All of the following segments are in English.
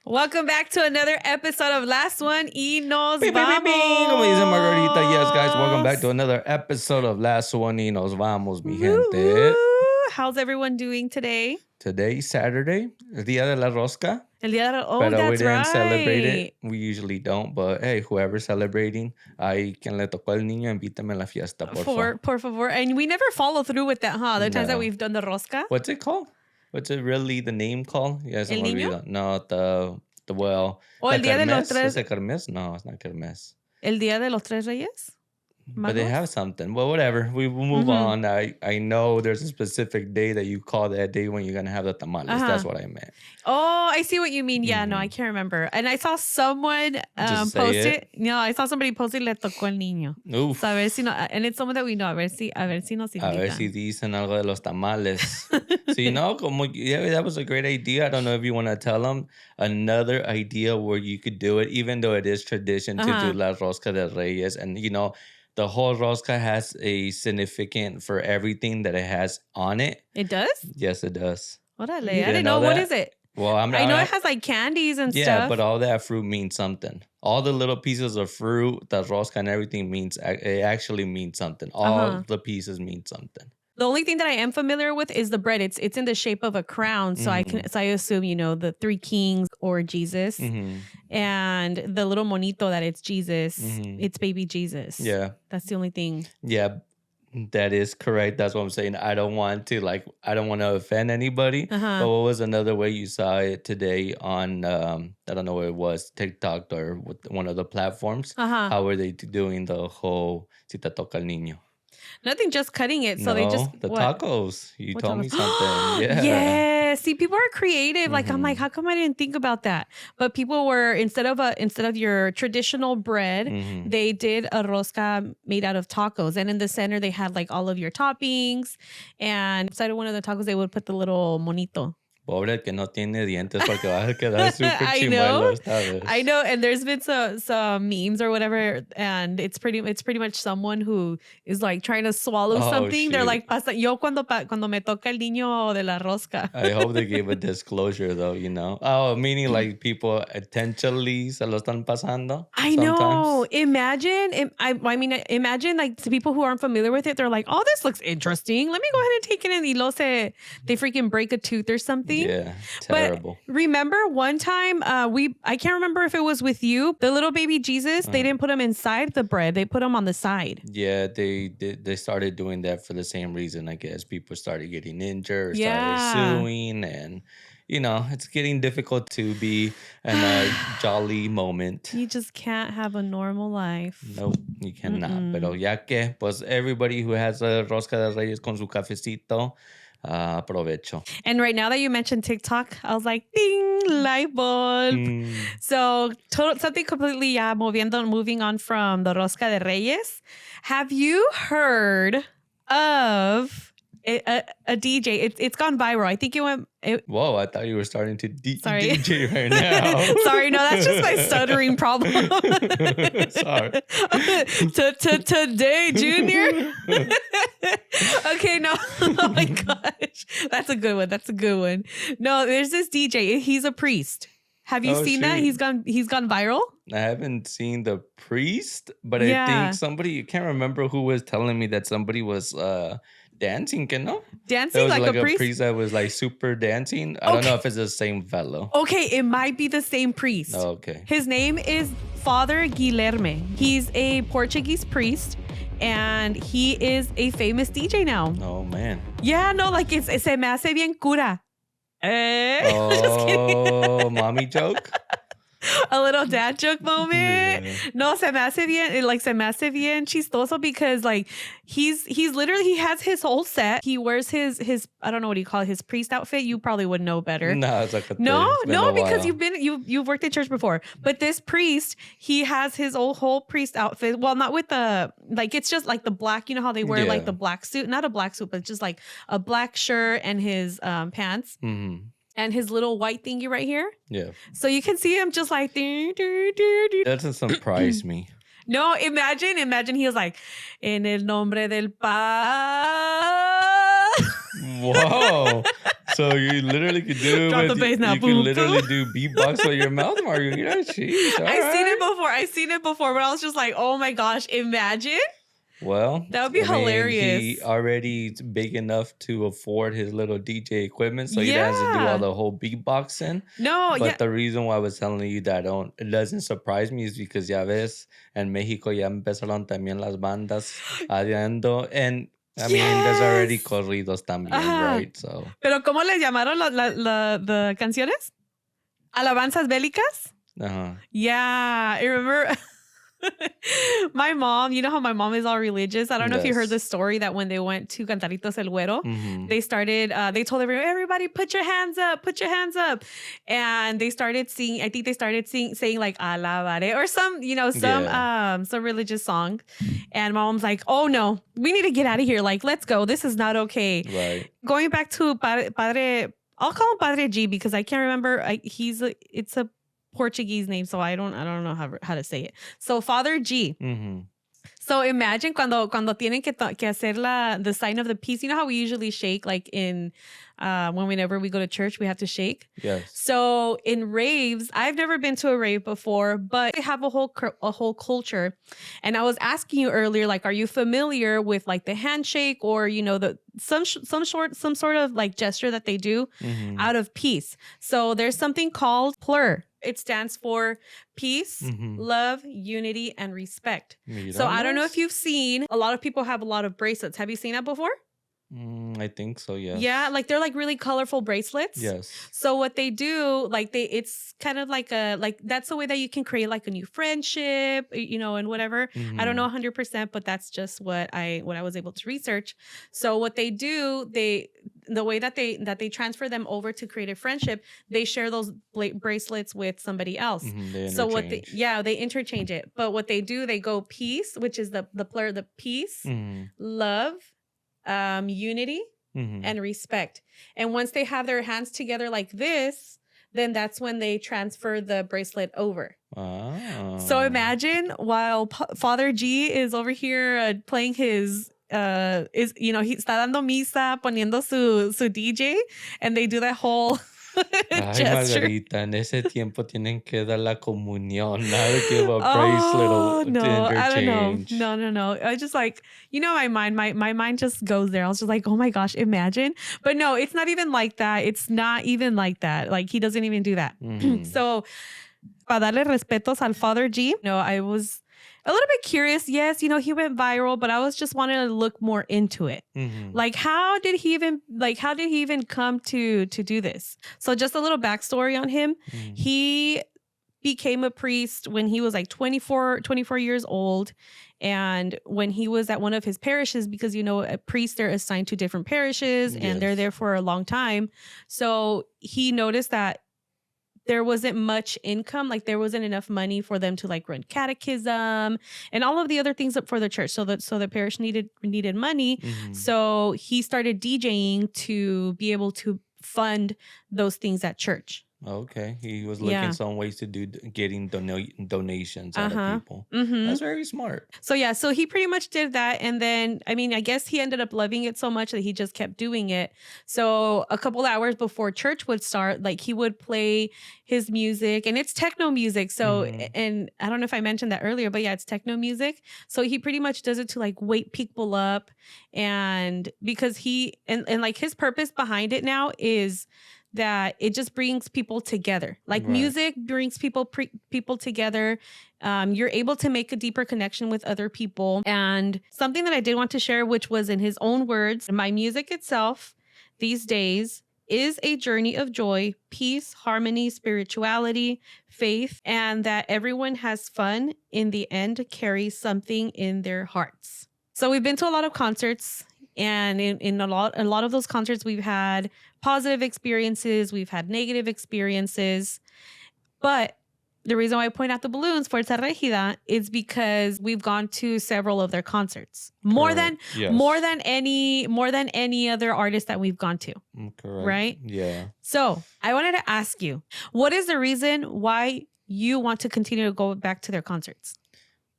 Welcome back to another episode of Last One y Nos Bing, bing, bing, bing. Como dice Vamos. Margarita. Yes, guys, welcome back to another episode of Last One y Nos Vamos, mi Woo, gente. woo. How's everyone doing today? Today, Saturday, el Día de la Rosca. El día de... Oh, Pero that's we didn't right. celebrate it. We usually don't, but hey, whoever's celebrating, ay, quien le tocó el niño, invítame a la fiesta, Por favor. And we never follow through with that, huh? The times that No. we've done the rosca. What's it called? What's it really the name called? Yeah, se ¿El me niño? olvidó. No, the well. O el día de los tres... ¿Es el kermés? No, it's not kermés. El día de los tres reyes? But they Magos? have something. Well, whatever. We will move on. I know there's a specific day that you call that day when you're going to have the tamales. That's what I meant. Oh, I see what you mean. Yeah, no, I can't remember. And I saw someone Just say post it. it. No, I saw somebody post it, le tocó el niño. Oof. So, a ver si no, and it's someone that we know. A ver si nos A ver invitan. si dicen algo de los tamales. Sí, no, como, yeah, that was a great idea. I don't know if you want to tell them another idea where you could do it, even though it is tradition to do La Rosca de Reyes. And, you know, the whole rosca has a significant for everything that it has on it. It does? Yes, it does. Órale, You I didn't know. that? What is it? Well, I know it has like candies and yeah, stuff. but all that fruit means something. All the little pieces of fruit, the rosca and everything means, it actually means something. All the pieces mean something. The only thing that I am familiar with is the bread. It's in the shape of a crown, so I assume, you know, the three kings or Jesus, and the little monito that it's Jesus. It's baby Jesus. Yeah. That's the only thing. Yeah, that is correct. That's what I'm saying. I don't want to offend anybody. But what was another way you saw it today on, I don't know what it was, TikTok or with one of the platforms? How were they doing the whole Si te toca el niño? Nothing, just cutting it. So No, they just the what? tacos. You What told me tacos? something. Yeah. Yeah. See, people are creative. Like I'm like, how come I didn't think about that? But people were instead of your traditional bread, they did a rosca made out of tacos, and in the center they had like all of your toppings, and inside of one of the tacos they would put the little monito. Pobre que no tiene dientes porque va a quedar súper I know. chimuelo esta vez. I know, and there's been some memes or whatever, and it's pretty much someone who is like trying to swallow something. They're shoot. like, pasa, yo cuando me toca el niño de la rosca. I hope they gave a disclosure though, you know. Oh, meaning like people intentionally se lo están pasando. I know. Imagine, imagine like the people who aren't familiar with it, they're like, oh, this looks interesting. Let me go ahead and take it in. Y luego they freaking break a tooth or something. Yeah, terrible. But remember one time, I can't remember if it was with you, the little baby Jesus, they didn't put him inside the bread. They put him on the side. Yeah, they started doing that for the same reason, I guess. People started getting injured, started suing, and, you know, it's getting difficult to be in a jolly moment. You just can't have a normal life. Nope, you cannot. Pero ya que, pues everybody who has a rosca de reyes con su cafecito, aprovecho. And right now that you mentioned TikTok, I was like, ding, light bulb. So something completely, moving on from the Rosca de Reyes. Have you heard of a DJ? It's gone viral. I think it went... Whoa, I thought you were starting to Sorry. DJ right now. Sorry, no, that's just my stuttering problem. Sorry. Today, Junior. Okay, no. Oh my gosh. That's a good one. No, there's this DJ. He's a priest. Have you seen that? He's gone viral. I haven't seen the priest, but I think somebody, you can't remember who was telling me that somebody was dancing, you know? Dancing there was like a priest? A priest that was like super dancing. I don't know if it's the same fellow. Okay, it might be the same priest. Oh, okay. His name is Father Guilherme. He's a Portuguese priest, and he is a famous DJ now. Oh, man. Yeah, no, like se me hace bien cura. Just kidding. Oh, mommy joke? A little dad joke moment. Yeah. No, se me hace bien chistoso because like he's literally, he has his whole set. He wears his I don't know what you call it, his priest outfit. You probably would know better. No, it's like a No, because while. you've worked at church before. But this priest, he has his whole priest outfit. Well, not with the, like, it's just like the black, you know how they wear like the black suit, not a black suit, but just like a black shirt and his pants. And his little white thingy right here. Yeah. So you can see him just like... That doesn't surprise me. No, imagine he was like, en el nombre del Pa. Whoa. So you literally could do Drop it. the bass now. You Boom, can literally boom. do beatbox with your mouth, Mario. You know, jeez. I seen it before, but I was just like, oh my gosh, imagine. Well, That would be hilarious. He already big enough to afford his little DJ equipment, so he Yeah. doesn't have to do all the whole beatboxing. No, But the reason why I was telling you that it doesn't surprise me is because ya ves, en México ya empezaron también las bandas haciendo, and I mean, there's already corridos también, right? So. Pero ¿cómo les llamaron the canciones? Alabanzas bélicas? Uh-huh. Yeah, I remember my mom, you know how my mom is all religious. I don't know if you heard the story that when they went to Cantaritos el Güero, they told everybody, put your hands up. And they started singing, I think they started saying like, alabare, or some religious song. And my mom's like, oh no, we need to get out of here. Like, let's go. This is not okay. Right. Going back to Padre, I'll call him Padre G because I can't remember. It's a Portuguese name, so I don't know how to say it. So Father G. Mm-hmm. So imagine cuando tienen que hacer the sign of the peace. You know how we usually shake, like in whenever we go to church, we have to shake. Yes. So in raves, I've never been to a rave before, but they have a whole culture. And I was asking you earlier, like, are you familiar with like the handshake or some sort of like gesture that they do out of peace? So there's something called plur. It stands for peace, love, unity, and respect. So I don't know if you've seen, a lot of people have a lot of bracelets. Have you seen that before? I think so, yes. Yeah, like they're like really colorful bracelets. Yes. So what they do, it's kind of like that's the way that you can create like a new friendship, and whatever. I don't know 100%, but that's just what I was able to research. So what they do, the way that they transfer them over to create a friendship, they share those bracelets with somebody else. So they interchange it. But what they do, they go peace, which is the peace, love, unity, and respect. And once they have their hands together like this, then that's when they transfer the bracelet over. Oh. So imagine while Father G is over here playing his he está dando misa, poniendo su DJ, and they do that whole Ay, Margarita, en ese tiempo tienen que dar la comunión, not give a bracelet or interchange. I don't know. No. I just like, my mind just goes there. I was just like, oh my gosh, imagine. But no, it's not even like that. It's not even like that. Like, he doesn't even do that. So, para darle respetos al Father G, I was a little bit curious. Yes, he went viral, but I was just wanting to look more into it. Like, how did he even come to do this? So just a little backstory on him. He became a priest when he was like 24 years old. And when he was at one of his parishes, because, a priest, they're assigned to different parishes and they're there for a long time. So he noticed that there wasn't much income, like there wasn't enough money for them to like run catechism and all of the other things up for the church. So the parish needed money. So he started DJing to be able to fund those things at church. Okay, he was looking some ways to do getting donations out of people. That's very smart. So so he pretty much did that, and then I guess he ended up loving it so much that he just kept doing it. So a couple hours before church would start, like he would play his music, and it's techno music. So and I don't know if I mentioned that earlier, but yeah, it's techno music. So he pretty much does it to like wake people up, and because and like his purpose behind it now is that it just brings people together. Like music brings people together. You're able to make a deeper connection with other people. And something that I did want to share, which was in his own words, my music itself these days is a journey of joy, peace, harmony, spirituality, faith, and that everyone has fun in the end carries something in their hearts. So we've been to a lot of concerts. And in a lot of those concerts, we've had positive experiences, we've had negative experiences. But the reason why I point out the balloons, Fuerza Regida, is because we've gone to several of their concerts. More than any other artist that we've gone to. Correct. Right? Yeah. So I wanted to ask you, what is the reason why you want to continue to go back to their concerts?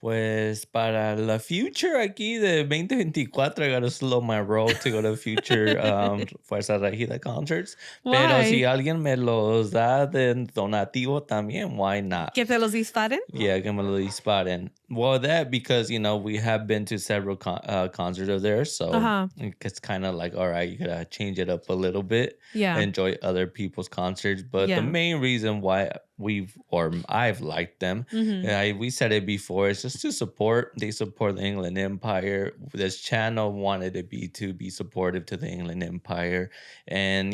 Pues para la future aquí de 2024, I gotta slow my roll to go to future Fuerza Regida concerts. Pero si Why? alguien me los da de donativo también, why not? Que te los disparen? Yeah, que me lo disparen. Well, that because we have been to several concerts of theirs, so Uh-huh. it's kind of like, all right, you gotta change it up a little bit, Yeah. enjoy other people's concerts. But the Yeah. main reason why I've liked them, Mm-hmm. we said it before, it's just to support. They support the England Empire. This channel wanted to be supportive to the England Empire, and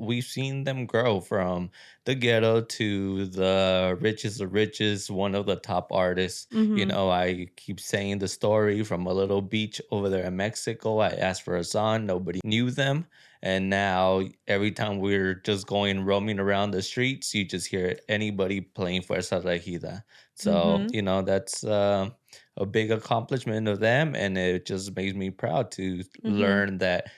we've seen them grow from the ghetto to the richest of riches, one of the top artists. Mm-hmm. I keep saying the story from a little beach over there in Mexico. I asked for a song, nobody knew them. And now every time we're just going roaming around the streets, you just hear anybody playing Fuerza Regida. So, Mm-hmm. that's a big accomplishment of them. And it just makes me proud to Mm-hmm. learn that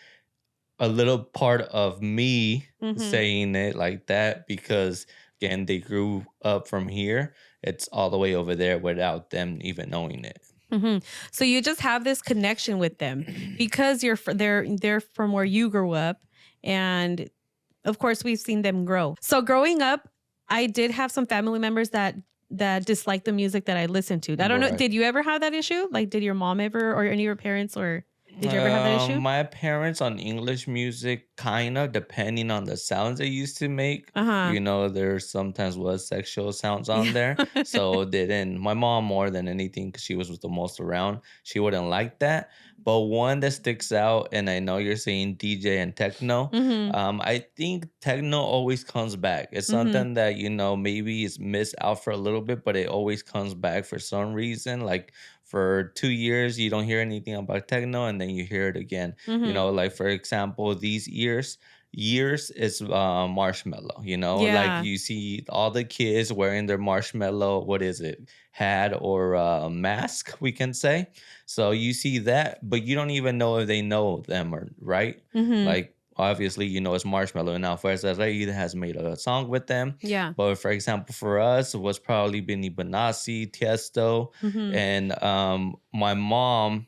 a little part of me Mm-hmm. saying it like that because again they grew up from here. It's all the way over there without them even knowing it. Mm-hmm. So you just have this connection with them because they're from where you grew up, and of course we've seen them grow. So growing up, I did have some family members that disliked the music that I listened to. I don't know. Right. Did you ever have that issue? Like, did your mom ever, or any of your parents, or did you ever have that issue? My parents on English music, kind of depending on the sounds they used to make. Uh huh. There sometimes was sexual sounds on Yeah. there, so they didn't. My mom more than anything, because she was the most around. She wouldn't like that. But one that sticks out, and I know you're saying DJ and techno. Mm-hmm. I think techno always comes back. It's Mm-hmm. something that maybe is missed out for a little bit, but it always comes back for some reason. Like for 2 years you don't hear anything about techno, and then you hear it again. Mm-hmm. Like for example, these years is marshmallow. Like Yeah. you see all the kids wearing their marshmallow, what is it, hat or mask, we can say. So you see that, but you don't even know if they know them, or right. Mm-hmm. Like obviously it's marshmallow, and now Fuerza Regida has made a song with them. Yeah. But for example, for us, it was probably Benny Benassi, Tiesto, Mm-hmm. and my mom.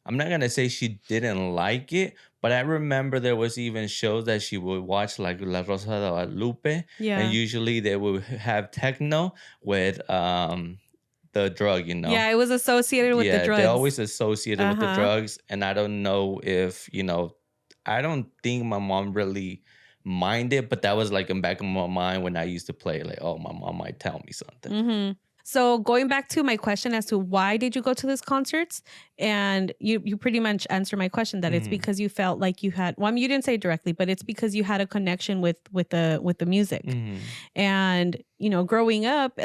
I'm not gonna say she didn't like it, but I remember there was even shows that she would watch, like La Rosa de Guadalupe, and Yeah. usually they would have techno with the drug. Yeah. It was associated with the Yeah, they drugs. always associate it Uh with the huh. drugs, and I don't know if I don't think my mom really minded, but that was like in back of my mind when I used to play. Like, oh, my mom might tell me something. Mm-hmm. So going back to my question as to why did you go to these concerts, and you pretty much answered my question that it's Hmm. because you felt like you had. Well, I mean, you didn't say it directly, but it's because you had a connection with the music, Hmm. and growing up,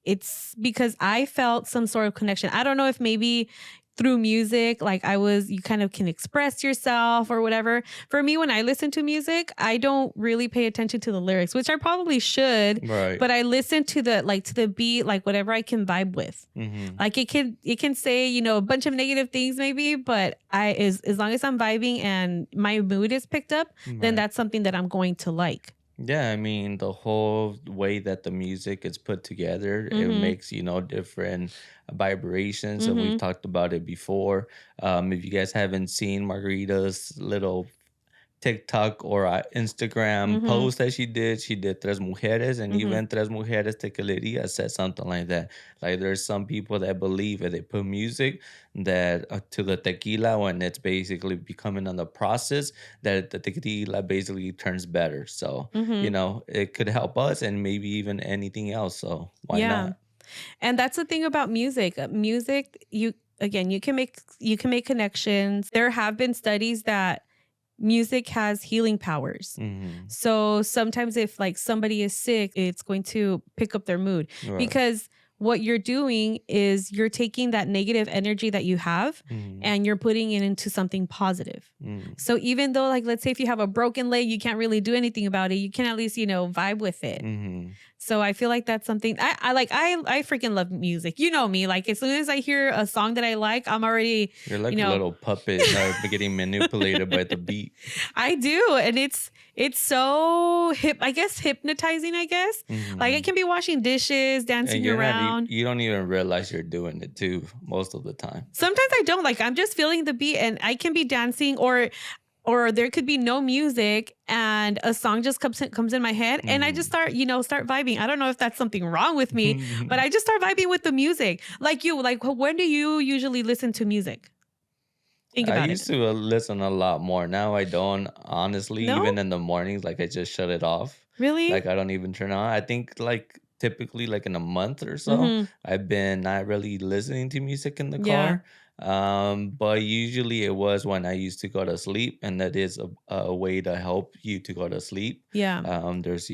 it's because I felt some sort of connection. I don't know if maybe through music, like you kind of can express yourself or whatever. For me, when I listen to music, I don't really pay attention to the lyrics, which I probably should, Right. but I listen to the beat, like whatever I can vibe with. Hmm. Like it can say, a bunch of negative things maybe, but as long as I'm vibing and my mood is picked up, then Right. that's something that I'm going to like. Yeah, I mean, the whole way that the music is put together, it Mhm. makes, different vibrations. And we've Mhm. talked about it before. If you guys haven't seen Margarita's little TikTok or Instagram Mhm. post that she did Tres Mujeres, and Mhm. even Tres Mujeres Tequila said something like that. Like there's some people that believe if they put music that to the tequila, when it's basically becoming on the process, that the tequila basically turns better. So, Mhm. it could help us and maybe even anything else. So why Yeah. not? And that's the thing about music. Music, you can make connections. There have been studies that music has healing powers. Hmm. So sometimes if like somebody is sick, it's going to pick up their mood Right. because what you're doing is you're taking that negative energy that you have Hmm. and you're putting it into something positive. Hmm. So even though, like, let's say if you have a broken leg, you can't really do anything about it, you can at least, vibe with it. Hmm. So I feel like that's something I freaking love music. You know me. Like as soon as I hear a song that I like, I'm already, You're you like a know, little puppet getting manipulated by the beat. I do. And it's so I guess hypnotizing, I guess. Like I Hmm. can be washing dishes, And dancing you're not, around. you don't even realize you're doing it too most of the time. Sometimes I don't like I'm just feeling the beat and I can be dancing or there could be no music and a song just comes in my head and I just Mm. start vibing. I don't know if that's something wrong with me, but I just start vibing with the music. Like you, like when do you usually listen to music? Think I about used it. to listen a lot more. Now I don't, honestly, No? even in the mornings, like I just shut it off. Really? Like I don't even turn on. I think like typically like in a month or so, Mhm. I've been not really listening to music in the Yeah. car. But usually it was when I used to go to sleep, and that is a way to help you to go to sleep. Yeah. There's,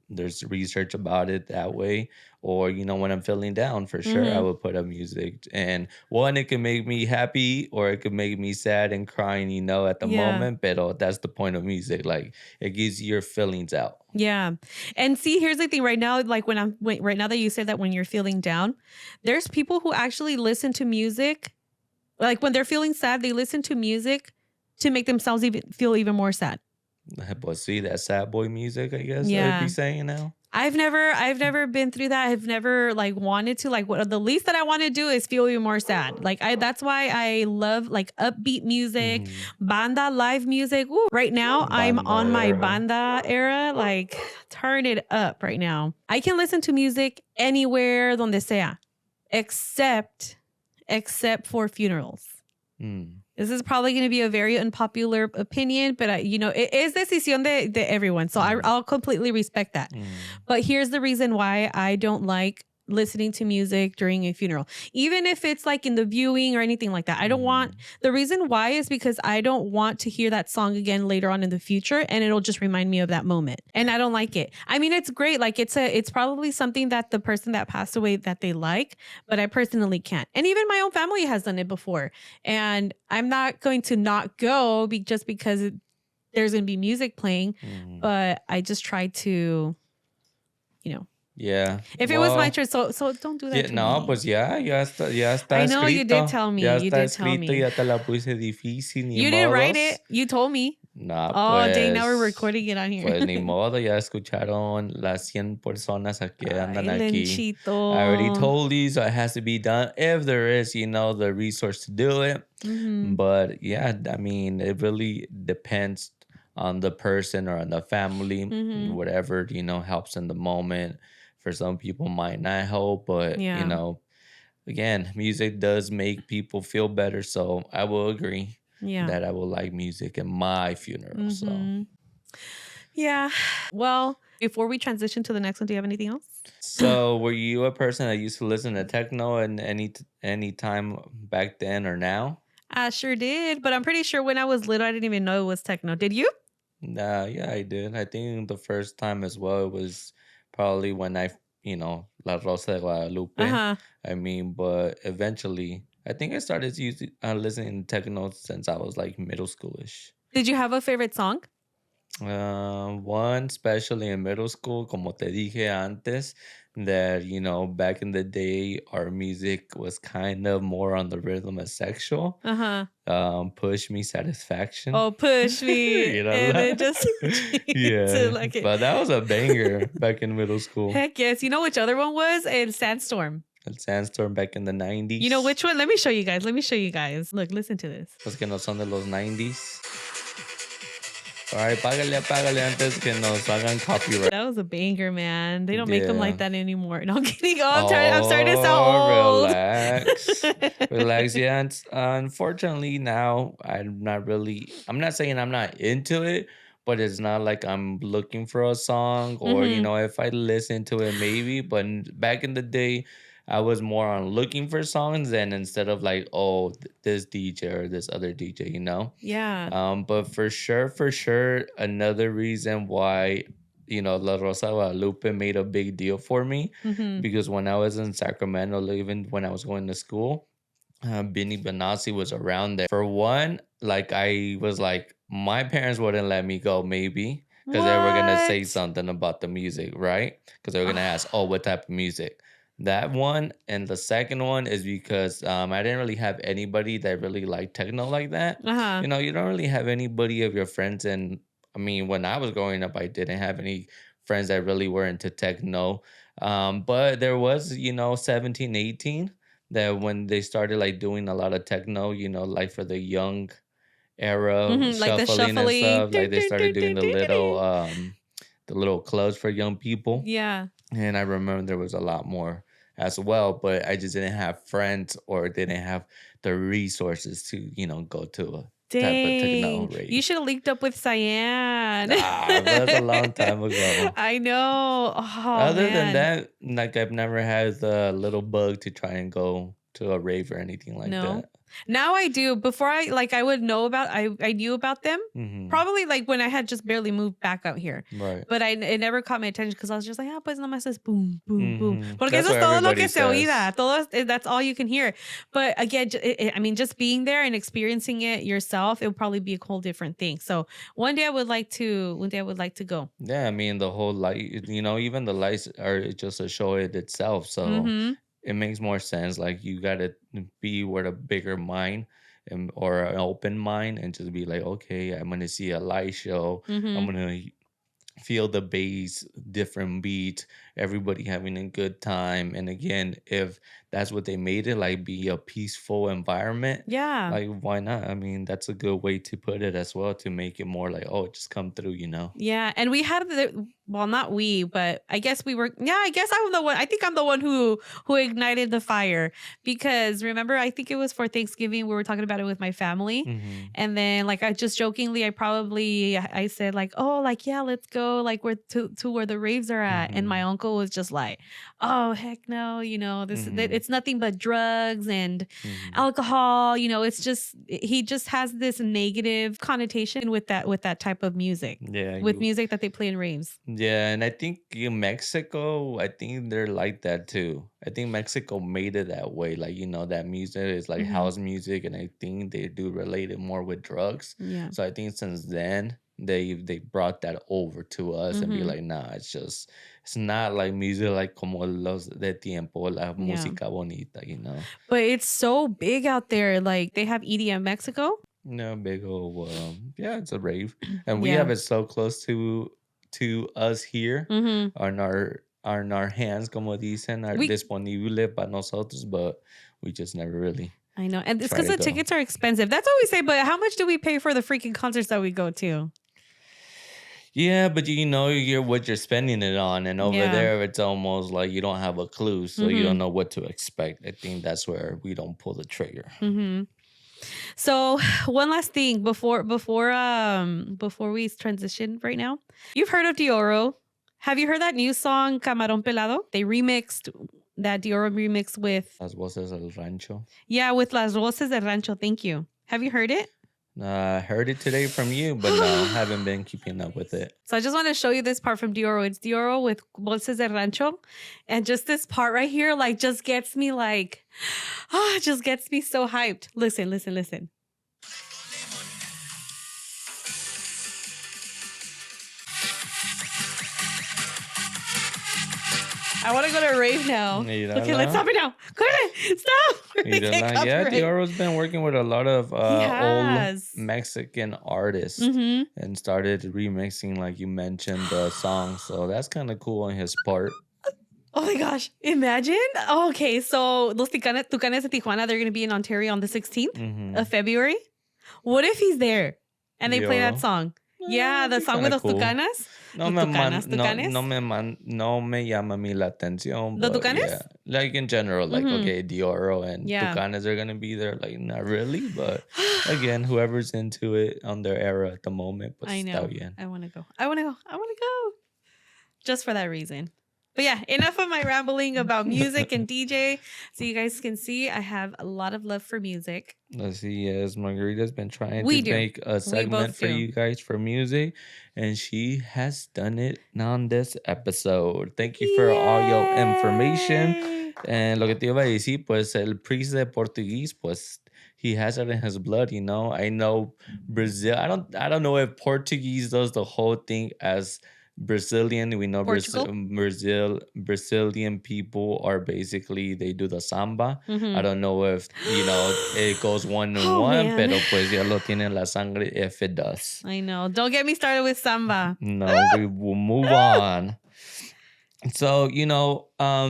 there's research about it that way. Or, when I'm feeling down, for sure, I Mhm. would put up music. And one, it can make me happy or it could make me sad and crying, at the Yeah. moment. But that's the point of music. Like it gives your feelings out. Yeah. And see, here's the thing right now, like right now that you said that when you're feeling down, there's people who actually listen to music. Like when they're feeling sad, they listen to music to make themselves even feel even more sad. But see, that sad boy music, I guess I'd be Yeah. saying now. I've never been through that. I've never like wanted to like what the least that I want to do is feel even more sad. Like that's why I love like upbeat music, Hmm. banda live music. Ooh, right now I'm Banda on my era. banda era. Like turn it up right now. I can listen to music anywhere donde sea, except for funerals. Mm. This is probably going to be a very unpopular opinion, but it is decisión de everyone. So Mm. I'll completely respect that. Mm. But here's the reason why I don't like listening to music during a funeral, even if it's like in the viewing or anything like that. I don't want Mm. the reason why is because I don't want to hear that song again later on in the future and it'll just remind me of that moment. And I don't like it. I mean, it's great. Like it's probably something that the person that passed away that they like, but I personally can't. And even my own family has done it before. And I'm not going to not go just because there's going to be music playing, Mm. but I just try to, you know, Yeah. if it was my Well, choice, so don't do that yeah, to no, me. pues ya está I know you did escrito. tell Ya me. You está did tell escrito, me. ya te la puse difícil, ni You didn't write modos. it. You told me. No, Oh, dang, now we're pues, recording it on here. pues ni modo, ya escucharon las 100 personas que andan Ay, aquí. I already Lenchito. told you, so it has to be done if there is, the resource to do it. Mm-hmm. But yeah, I mean, it really depends on the person or on the family, Mm-hmm. whatever, helps in the moment. For some people might not help, but Yeah. again, music does make people feel better. So I will agree Yeah. that I will like music in my funeral. So. Mm-hmm. Yeah. Well, before we transition to the next one, do you have anything else? So, were you a person that used to listen to techno and any time back then or now? I sure did, but I'm pretty sure when I was little, I didn't even know it was techno. Did you? Nah, yeah, I did. I think the first time as well it was probably when La Rosa de Uh Guadalupe. huh. I mean, but eventually, I think I started listening to techno since I was like middle schoolish. Did you have a favorite song? One, especially in middle school, como te dije antes, that, back in the day, our music was kind of more on the rhythm of sexual. Uh huh. Push Me Satisfaction. Oh, push me, You know and then that? just to Yeah. like it. But that was a banger back in middle school. Heck yes. You know which other one was? And Sandstorm. El Sandstorm back in the 90s. You know which one? Let me show you guys. Look, listen to this. Los que no son de los 90s. All right, págale antes que nos hagan copyright. That was a banger, man. They don't make them like Yeah. that anymore. No, I'm kidding. Oh, I'm starting to sound old. Relax. Relax. Yeah, unfortunately now I'm not saying I'm not into it, but it's not like I'm looking for a song or, Hmm. if I listen to it maybe, but back in the day I was more on looking for songs and instead of like, oh, this DJ or this other DJ. Yeah. But for sure, another reason why, La Rosa de Guadalupe made a big deal for me Hmm. because when I was in Sacramento, even when I was going to school, Benny Benassi was around there. For one, like I was like, my parents wouldn't let me go, maybe because they were gonna say What? something about the music, right? Because they were gonna ask, "Oh, what type of music?" That one, and the second one is because I didn't really have anybody that really liked techno like that. Uh-huh. You don't really have anybody of your friends, and I mean, when I was growing up, I didn't have any friends that really were into techno. But there was, 17, 18, that when they started like doing a lot of techno, like for the young era Like the shuffling and shuffling. stuff, like they started doing the little clubs for young people. Yeah. And I remember there was a lot more as well, but I just didn't have friends or didn't have the resources to, go to a type of techno Dang. You rave. should have linked up with Cyan. Ah, but that's a long time ago. I know. Oh Other than man. that, like I've never had the little bug to try and go to a rave or anything like No. that. Now I do. Before I would know about I knew about them. Hmm. Probably like when I had just barely moved back out here. Right. But it never caught my attention because I was just like, ah, pues nomás es boom, boom, boom. Hmm. Porque That's eso es what todo lo everybody que se says. oída. That's all you can hear. But again, I mean, just being there and experiencing it yourself, it would probably be a whole different thing. So one day I would like to go. Yeah, I mean the whole light, even the lights are just a show it itself. So Mm-hmm. it makes more sense. Like you gotta be with a bigger mind and or an open mind and just be like, okay, I'm gonna see a light show. I'm Mm-hmm. gonna feel the bass, different beats, everybody having a good time. And again, if that's what they made it, like be a peaceful environment, Yeah. like why not? I mean, that's a good way to put it as well to make it more like, oh, just come through. Yeah, and we had not we, but I guess we were. Yeah, I guess I'm the one. I think I'm the one who ignited the fire because remember, I think it was for Thanksgiving. We were talking about it with my family, Hmm. and then like I just jokingly, I said like, oh, like yeah, let's go like where to where the raves are at, and my Hmm. uncle was just like, oh heck no, Hmm. it's nothing but drugs and Hmm. alcohol. It's just he just has this negative connotation with that type of music Yeah, with music that they play in raves. yeah, and I think in Mexico, I think they're like that too. I think Mexico made it that way. Like, that music is like Mhm. house music, and I think they do relate it more with drugs. Yeah. So I think since then they brought that over to us and be Mhm. like, nah, it's not like music like como los de tiempo, la Yeah. música bonita. But it's so big out there. Like they have EDM Mexico. No big old yeah, it's a rave. And we Yeah. have it so close to us here Mhm. on our hands, como dicen, are We disponible para nosotros, but we just never really I know. And it's try because to the go. tickets are expensive. That's what we say, but how much do we pay for the freaking concerts that we go to? Yeah, but you're what you're spending it on, and over Yeah. there it's almost like you don't have a clue, so you don't Mhm. know what to expect. I think that's where we don't pull the trigger. Mhm. So, one last thing before we transition right now. You've heard of Dioro. Have you heard that new song Camarón Pelado? They remixed that Dioro remix with Las voces del rancho. with Las Voces del Rancho. Thank you. Have you heard it? Heard it today from you, but no, haven't been keeping up with it. So I just want to show you this part from Dioro. It's Dioro with Voces del Rancho. And just this part right here, like, just gets me like, just gets me so hyped. Listen, listen, listen. I want to go to a rave now. Okay, let's stop it now. Go ahead. Stop. We're gonna get Yeah, copyright. Dioro's been working with a lot of He old has. Mexican artists Mm-hmm. and started remixing, like you mentioned, the songs. So that's kind of cool on his part. Oh my gosh. Imagine. Okay, so Los Tucanes de Tijuana, they're going to be in Ontario on the 16th Mm-hmm. of February. What if he's there and they play that Dioro. song? Yeah, the song with Kind los of cool. Tucanas. No Los me, Tucanas, no, Tucanes. no me llama a mí la atención, ¿Los but Tucanes? yeah, like in general, like Mhm. okay, Dioro and Yeah. Tucanes are gonna be there, like not really, but again, whoever's into it on their era at the moment, pues I está know. bien. I want to go. I want to go. Just for that reason. But yeah, enough of my rambling about music and DJ. So you guys can see I have a lot of love for music. Así es, Margarita's been trying We to do. make a segment for do. you guys for music, and she has done it on this episode. Thank you for all your information. Yay! And lo que te iba a decir, pues el priest de Portugués, pues he has it in his blood. I know Brazil. I don't know if Portuguese does the whole thing as Brazilian. We know Portugal. Brazilian people are basically, they do the samba. I Mm-hmm. don't know if it goes one and Oh one, man, pero pues ya lo tienen la sangre if it does. I know. Don't get me started with samba. No, we will move on. So,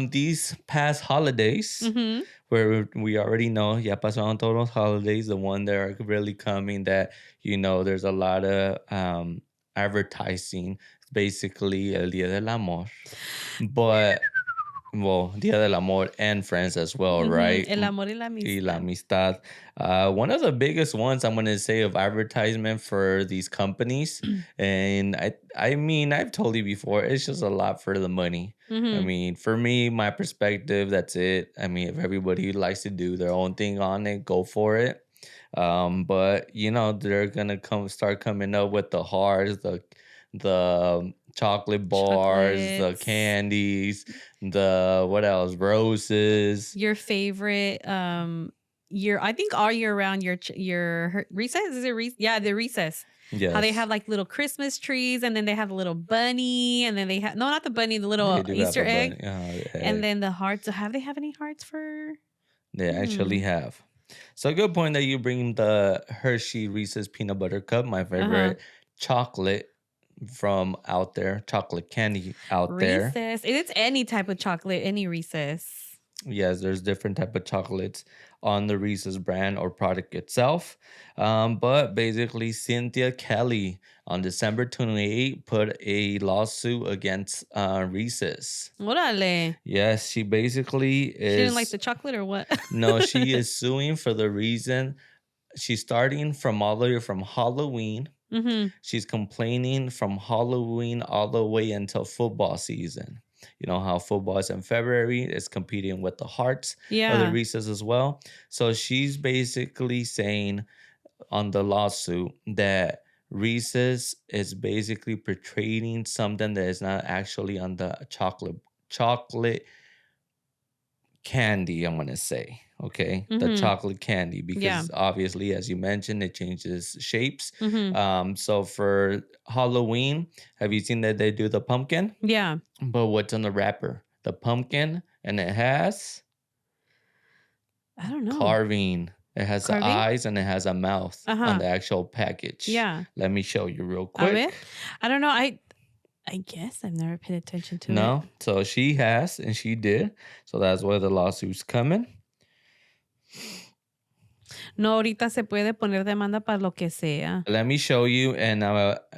these past holidays, Mm-hmm. where we already know, ya pasaron todos los holidays, the one that are really coming, that, there's a lot of advertising, basically El Día del Amor. But, well, Día del Amor and friends as well, right? El amor y la Y la amistad. amistad. One of the biggest ones I'm gonna say of advertisement for these companies, and I mean, I've told you before, it's just a lot for the money. I Mm-hmm. mean, for me, my perspective, that's it. I mean, if everybody likes to do their own thing on it, go for it. But they're gonna start coming up with the hearts, the chocolate bars, the Chocolates. candies, the what else? Roses. Your favorite I think all year round your recess, is it recess? Yeah, the recess. Yes. How they have like little Christmas trees, and then they have a little bunny, and then they have, no, not the bunny, the little They do have Easter a bunny. egg, The and egg. then the hearts. So have they have any hearts for? They actually have. So good point that you bring the Hershey Reese's peanut butter cup, my favorite chocolate from out there, chocolate candy out there. Reese's. It's any type of chocolate, any Reese's. Yes, there's different type of chocolates on the Reese's brand or product itself. But basically, Cynthia Kelly on December 28th put a lawsuit against Reese's. Órale. Yes, she basically is. She didn't like the chocolate or what? No, she is suing for the reason she's starting from all the way from Halloween. Mm-hmm. She's complaining from Halloween all the way until football season. You know how football is in February, it's competing with the Hearts of the Reese's as well. So she's basically saying on the lawsuit that Reese's is basically portraying something that is not actually on the chocolate candy, I'm gonna say. Okay, the chocolate candy, because obviously, as you mentioned, it changes shapes. So for Halloween, have you seen that they do the pumpkin? Yeah. But what's on the wrapper? The pumpkin, and it has, I don't know, carving. It has the eyes and it has a mouth on the actual package. Yeah. Let me show you real quick. A ver. I don't know. I guess I've never paid attention to it. No, so she has, and she did. So that's why the lawsuit's coming. No, ahorita se puede poner demanda para lo que sea. Let me show you, and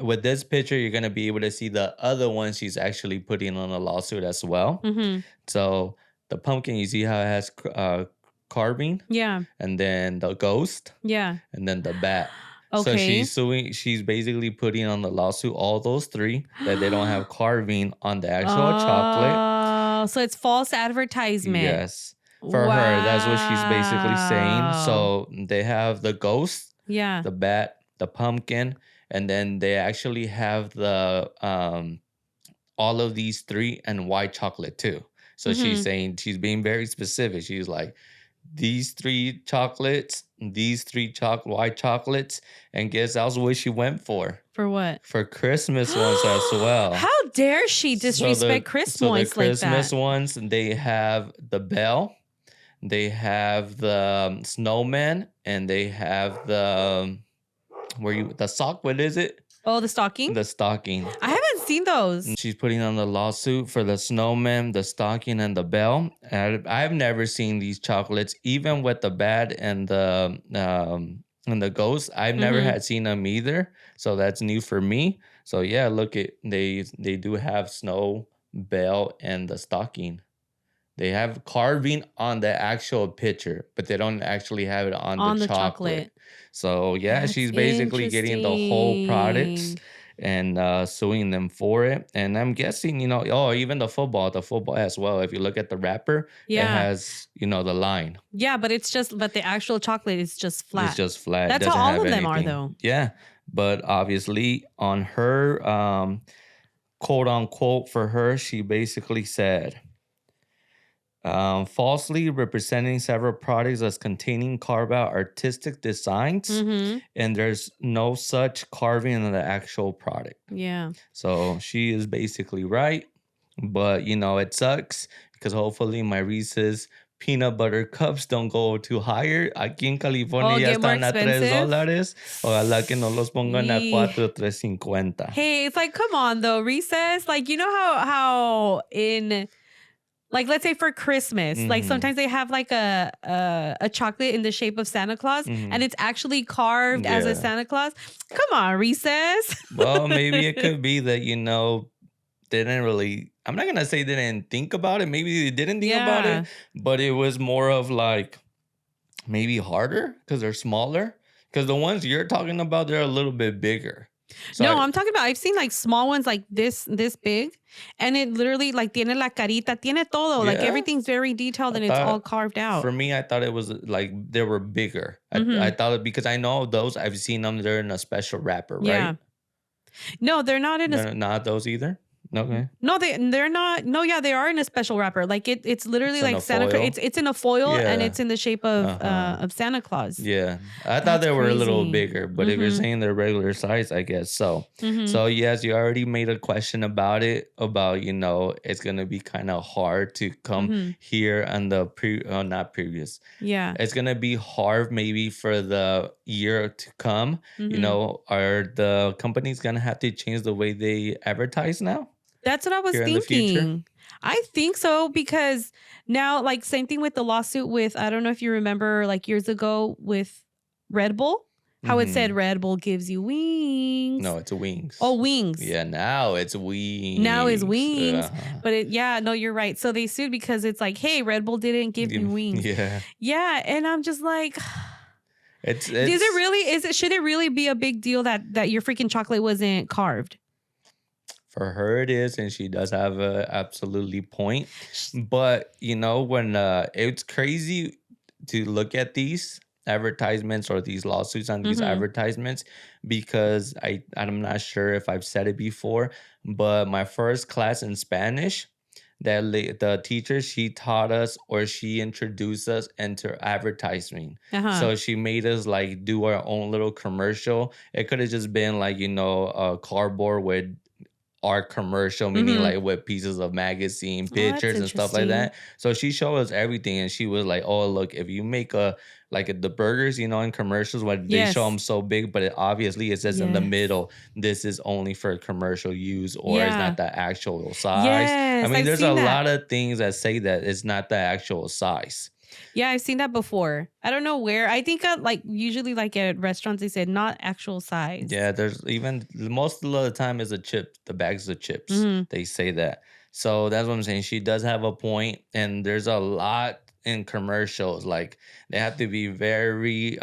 with this picture, you're gonna be able to see the other one she's actually putting on a lawsuit as well. So the pumpkin, you see how it has carving? Yeah. And then the ghost? Yeah. And then the bat. Okay. So she's suing. She's basically putting on the lawsuit all those three that they don't have carving on the actual chocolate. Oh, so it's false advertisement. Yes. For her, that's what she's basically saying. So they have the ghost, the bat, the pumpkin, and then they actually have the all of these three and white chocolate too. So she's saying, she's being very specific. She's like, these three chocolates, these three white chocolates, and guess that's what she went for. For what? For Christmas ones as well. How dare she disrespect Christmas like that? So the Christmas ones, they have the bell, they have the snowman, and they have the the sock. What is it? Oh, the stocking? The stocking. I haven't seen those. She's putting on the lawsuit for the snowman, the stocking, and the bell. And I've never seen these chocolates, even with the bat and the ghost. I've never had seen them either. So that's new for me. So yeah, look, they do have snow, bell, and the stocking. They have carving on the actual picture, but they don't actually have it on the chocolate. So yeah, that's she's basically getting the whole products and suing them for it. And I'm guessing, even the football as well. If you look at the wrapper, it has, the line. Yeah, but but the actual chocolate is just flat. It's just flat. That's how all of them are, though. Yeah, but obviously on her, quote unquote, for her, she basically said, falsely representing several products as containing carve out artistic designs, Mm-hmm. and there's no such carving in the actual product. Yeah. So she is basically right, but it sucks because hopefully my Reese's peanut butter cups don't go too higher. Aquí en California Oh, ya get more están a expensive. $3. Ojalá que no los pongan a Yee. 4 3.50. Hey, it's like, come on though, recess. Like, you know how in like, let's say for Christmas, like Mm-hmm. sometimes they have like a chocolate in the shape of Santa Claus, Mm-hmm. and it's actually carved as a Yeah. Santa Claus. Come on, recess. Well, maybe it could be that, didn't really, I'm not going to say they didn't think about it. Maybe they didn't think about Yeah. it, but it was more of like maybe harder because they're smaller. Because the ones you're talking about, they're a little bit bigger. So No, I'm talking about, I've seen like small ones like this big, and it literally like tiene la carita, tiene todo. Like Yeah? everything's very detailed I and it's all thought, carved out. for me, I thought it was like they were bigger. Mhm. I thought because I know those, I've seen them, they're in a special wrapper, Yeah. right? No, they're not in a No, not those either? Okay. No, they're not. No, yeah, they are in a special wrapper. Like it's literally It's in like a Santa. foil? It's in a foil and Yeah. it's in the shape of Uh-huh. Santa Claus. Yeah, I thought That's they were a little crazy. bigger, but if you're Mhm. saying they're regular size, I guess so. Mhm. So yes, you already made a question about it, about it's gonna be kind of hard to come Mhm. here on the not previous. Yeah. It's gonna be hard maybe for the year to come. Mhm. Are the companies gonna have to change the way they advertise now That's what I was here in the future? thinking. I think so because now, like, same thing with the lawsuit with, I don't know if you remember, like years ago with Red Bull, how it said Hmm. Red Bull gives you wings. No, it's wings. Oh, wings. Yeah, now it's wings. Now is wings. Uh-huh. But yeah, no, you're right. So they sued because it's like, hey, Red Bull didn't give me wings. Yeah. Yeah. And I'm just like, It's should it really be a big deal that your freaking chocolate wasn't carved? for her it is, and she does have a absolutely point. But when it's crazy to look at these advertisements or these lawsuits on these Mhm. advertisements, because I'm not sure if I've said it before, but my first class in Spanish, the teacher, she taught us, or she introduced us into advertising. Uh-huh. So she made us like do our own little commercial. It could have just been like a cardboard with our commercial, meaning Mhm. like with pieces of magazine Oh, that's pictures and stuff like interesting. that. So she showed us everything, and she was like, oh, look, if you make the burgers, in commercials, when they show Yes. them so big, but obviously it says in the Yes. middle, this is only for commercial use, or it's Yeah. not the actual size. I Yes. mean, I've there's a seen that. lot of things that say that it's not the actual size. Yeah, I've seen that before. I don't know where. I think like usually like at restaurants they said not actual size. Yeah, there's even most of the time is the bags of chips. Mhm. They say that. So that's what I'm saying. She does have a point, and there's a lot in commercials. Like they have to be very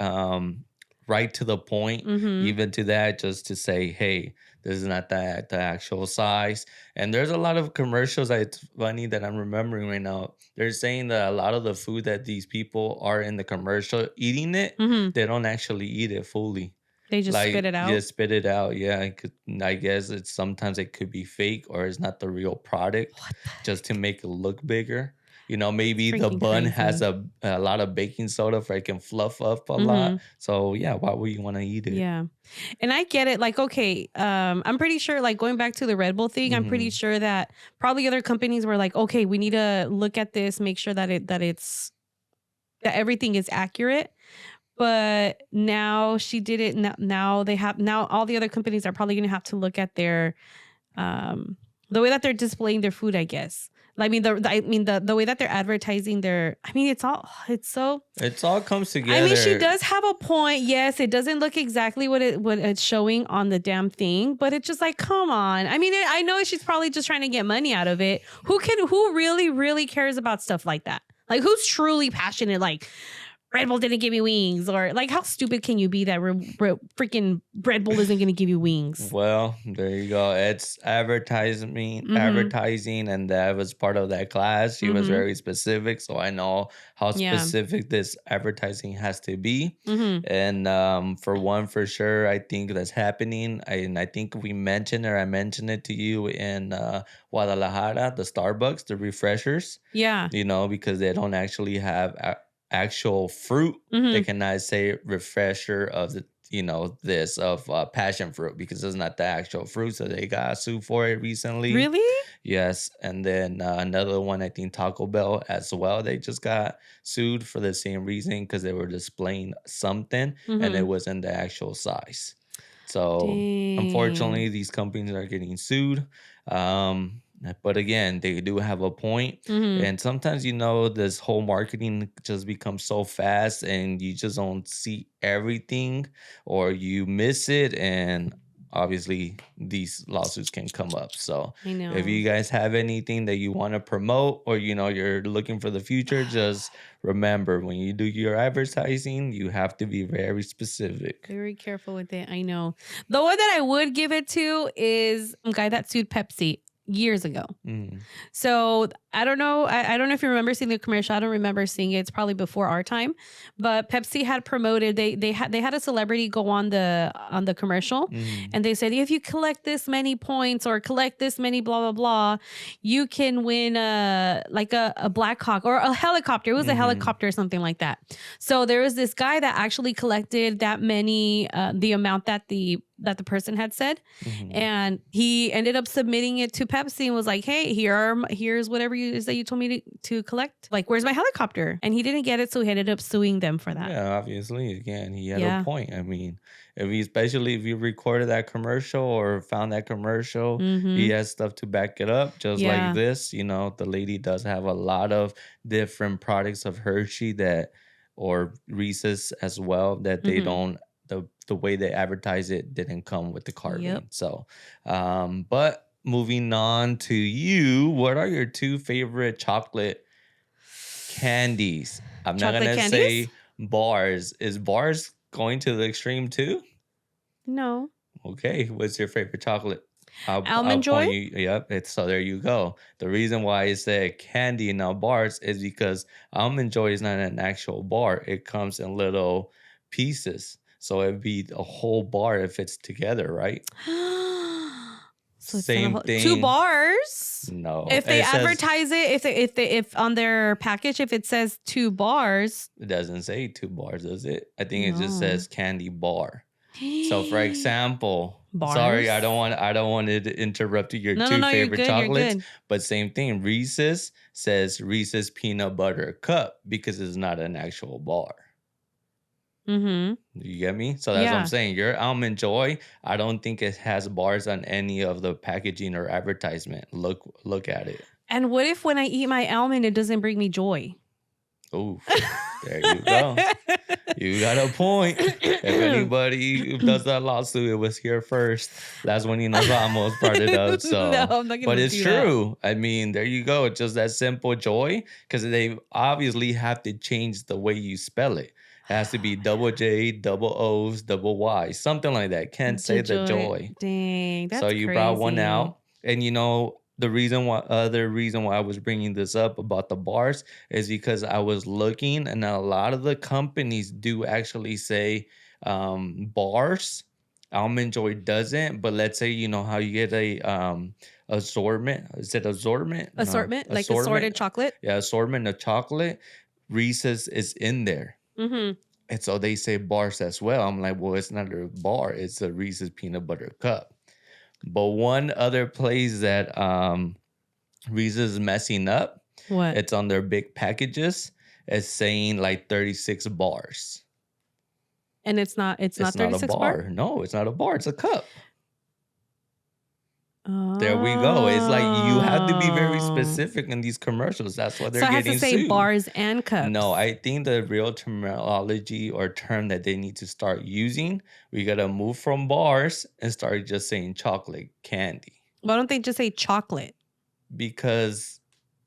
right to the point, Mhm. even to that, just to say, hey, this is not the actual size. And there's a lot of commercials that it's funny that I'm remembering right now. They're saying that a lot of the food that these people are in the commercial eating it, Mhm. they don't actually eat it fully. They just Like, spit it out. yeah, spit it out. Yeah, I guess it's sometimes it could be fake, or it's not the real product, What the just to make it look bigger. Maybe the freaking bun has crazy. a lot of baking soda for it can fluff up a lot. Mhm. So yeah, why would you want to eat it? Yeah. And I get it. Like, okay, I'm pretty sure, like going back to the Red Bull thing, I'm pretty Hmm. sure that probably other companies were like, okay, we need to look at this, make sure that that everything is accurate. But now she did it. Now all the other companies are probably gonna have to look at their the way that they're displaying their food, I guess. I mean the way that they're advertising their, I mean, it's so, It all comes together. I mean, she does have a point. Yes, it doesn't look exactly what it's showing on the damn thing, but it's just like, come on. I mean, I know she's probably just trying to get money out of it. Who really, really cares about stuff like that? Like, who's truly passionate? Like, Red Bull didn't give me wings, or like, how stupid can you be that freaking Red Bull isn't going to give you wings? Well, there you go. It's Mm-hmm. advertising, and that was part of that class. She was Mm-hmm. very specific, so I know how Yeah. specific this advertising has to be. Mm-hmm. And for one, for sure, I think that's happening. And I think we mentioned, or I mentioned it to you in Guadalajara, the Starbucks, the refreshers. Yeah. Because they don't actually have actual fruit. They Mm-hmm. cannot say refresher of the this of passion fruit because it's not the actual fruit, so they got sued for it recently. Really? Yes. And then another one, I think Taco Bell as well, they just got sued for the same reason because they were displaying something and Mm-hmm. it wasn't the actual size. So Dang. unfortunately these companies are getting sued. But again, they do have a point. Mm-hmm. And sometimes, this whole marketing just becomes so fast and you just don't see everything or you miss it. And obviously, these lawsuits can come up. So I if know. you guys have anything that you want to promote or, you're looking for the future, just remember when you do your advertising, you have to be very specific. Very careful with it. I know. The one that I would give it to is a guy that sued Pepsi years ago. Mm, So I don't know. I don't know if you remember seeing the commercial. I don't remember seeing it. It's probably before our time. But Pepsi had promoted. They had a celebrity go on the commercial, mm, and they said if you collect this many points or collect this many blah blah blah, you can win a Black Hawk or a helicopter. It was a mm, helicopter or something like that. So there was this guy that actually collected that many, the amount that the person had said, mm. and he ended up submitting it to Pepsi and was like, "Hey, here's whatever you is that you told me to collect. Like, where's my helicopter?" And he didn't get it, so he ended up suing them for that. Yeah, obviously, again, he had a Yeah. point. I mean, especially if you recorded that commercial or found that commercial, he Mm-hmm. has stuff to back it up. Just like Yeah. this, the lady does have a lot of different products of Hershey or Reese's as well, that they Mm-hmm. don't, the way they advertise it didn't come with the Yep. carving. So, but moving on to you, what are your two favorite chocolate candies? I'm not Chocolate gonna candies? say bars. Is bars going to the extreme too? No. Okay, what's your favorite chocolate? I'll Almond Joy? point you. Yep, it's so there you go. The reason why I said candy and not bars is because almond joy is not an actual bar. It comes in little pieces, so it'd be a whole bar if it's together, right? So it's not a Same whole, two thing. bars. No, If they it says advertise it, if on their package, if it says 2 bars, it doesn't say 2 bars, does it? I think it just no. says candy bar. So for example, sorry, I Bars? don't want I don't want to interrupt your No, no, two no, you're favorite good, you're chocolates, good. but same thing. Reese's says Reese's peanut butter cup because it's not an actual bar. Mm-hmm. You get me? So that's what I'm Yeah. saying. Your almond joy, I don't think it has bars on any of the packaging or advertisement. Look at it. And what if when I eat my almond, it doesn't bring me joy? Oof. There you go. You got a point. If anybody who does that lawsuit, it was here first. That's when Ramos brought it up. No, So, I'm not but gonna it's do that. true. I mean, there you go. It's just that simple joy because they obviously have to change the way you spell it. It has to be double J, double O's, double Y, something like that. Can't say the Joy. joy. Dang, So that's you brought one crazy. out, and the other reason why I was bringing this up about the bars is because I was looking, and a lot of the companies do actually say bars. Almond Joy doesn't, but let's say how you get a assortment. Is it assortment? No, Assortment, like assortment. assorted chocolate. Yeah, assortment of chocolate. Reese's is in there. Mm-hmm. And so they say bars as well. I'm like, well, it's not a bar, it's a Reese's peanut butter cup. But one other place that Reese's is messing up, What? it's on their big packages, it's saying like 36 bars. And it's not It's not a 36 bar? bar. No, it's not a bar, it's a cup. There we go. It's like you have to be very Oh. specific in these commercials. That's why So they're it has to getting say sued. bars and No, cups. I think the real terminology or term that they need to start using, we gotta move from bars and start just saying chocolate candy. Why don't they just say chocolate? Because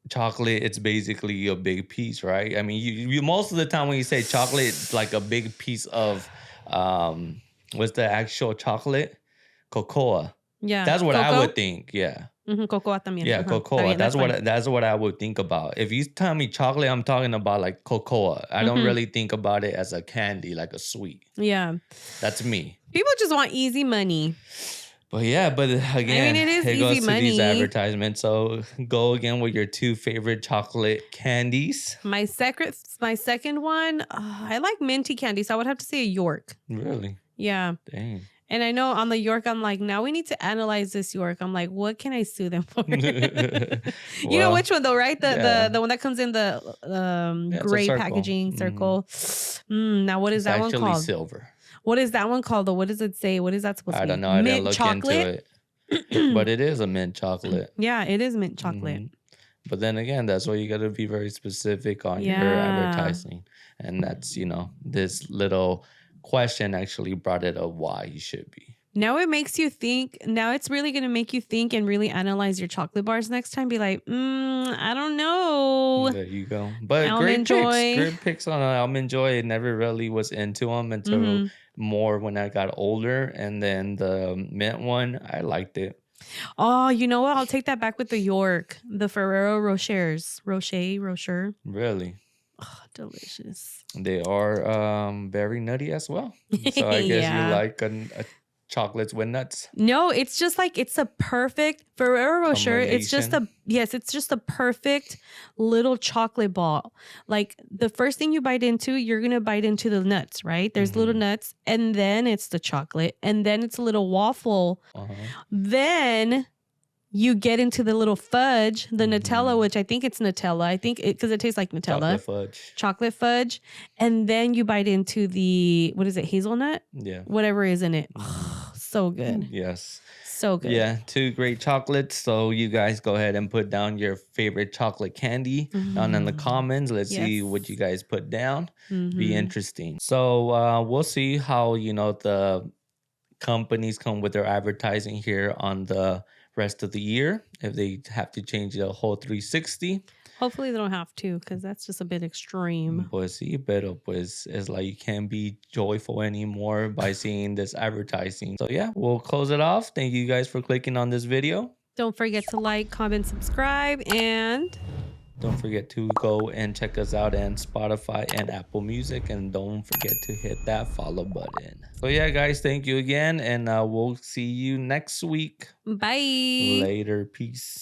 chocolate, it's basically a big piece, right? I mean, you most of the time when you say chocolate, it's like a big piece of what's the actual chocolate? Cocoa. Yeah. That's what I Cocoa. would think. Yeah. Cocoa también. Yeah, Está cocoa. bien, that's fine. That's what I would think about. If you tell me chocolate, I'm talking about like cocoa. I don't really think about it as a candy, like a sweet. Yeah. That's me. People just want easy money. But yeah, but again, it is it goes easy to these money. advertisements. So go again with your 2 favorite chocolate candies. My second one, I like minty candy, so I would have to say a York. Really? Yeah. Dang. And I know on the York, I'm like, now we need to analyze this York. I'm like, what can I sue them for? You know which one though, right? The one that comes in the gray packaging circle. Now what is that one called? Silver. What is that one called though? What does it say? What is that supposed to be? I don't know. I didn't look into it. But it is a mint chocolate. Yeah, it is mint chocolate. But then again, that's why you got to be very specific on your advertising. And that's, this little question actually brought it up why you should be. Now it makes you think. Now it's really going to make you think and really analyze your chocolate bars next time. Be like, I don't know. There you go. But Almond Joy. Great picks on Almond Joy. It never really was into them until more when I got older. And then the mint one, I liked it. Oh, you know what? I'll take that back with the York. The Ferrero Rochers. Rocher. Really? Oh, delicious. They are very nutty as well. So I guess you like a chocolates with nuts. No, it's just like it's a perfect Ferrero Rocher. It's just a perfect little chocolate ball. Like the first thing you bite into, you're gonna bite into the nuts, right? There's little nuts, and then it's the chocolate, and then it's a little waffle. Then you get into the little fudge, the Nutella, which I think it's Nutella. I think because it tastes like Nutella. Chocolate fudge. And then you bite into the, what is it, hazelnut? Yeah. Whatever is in it. Oh, so good. Yes. So good. Yeah, 2 great chocolates. So you guys go ahead and put down your favorite chocolate candy down in the comments. Let's see what you guys put down. Be interesting. So we'll see how, the companies come with their advertising here on the rest of the year, if they have to change the whole 360. Hopefully they don't have to, because that's just a bit extreme. Pues sí, pero pues it's like you can't be joyful anymore by seeing this advertising. So yeah, we'll close it off. Thank you guys for clicking on this video. Don't forget to like, comment, subscribe, and don't forget to go and check us out on Spotify and Apple Music. And don't forget to hit that follow button. So yeah, guys, thank you again. And we'll see you next week. Bye. Later. Peace.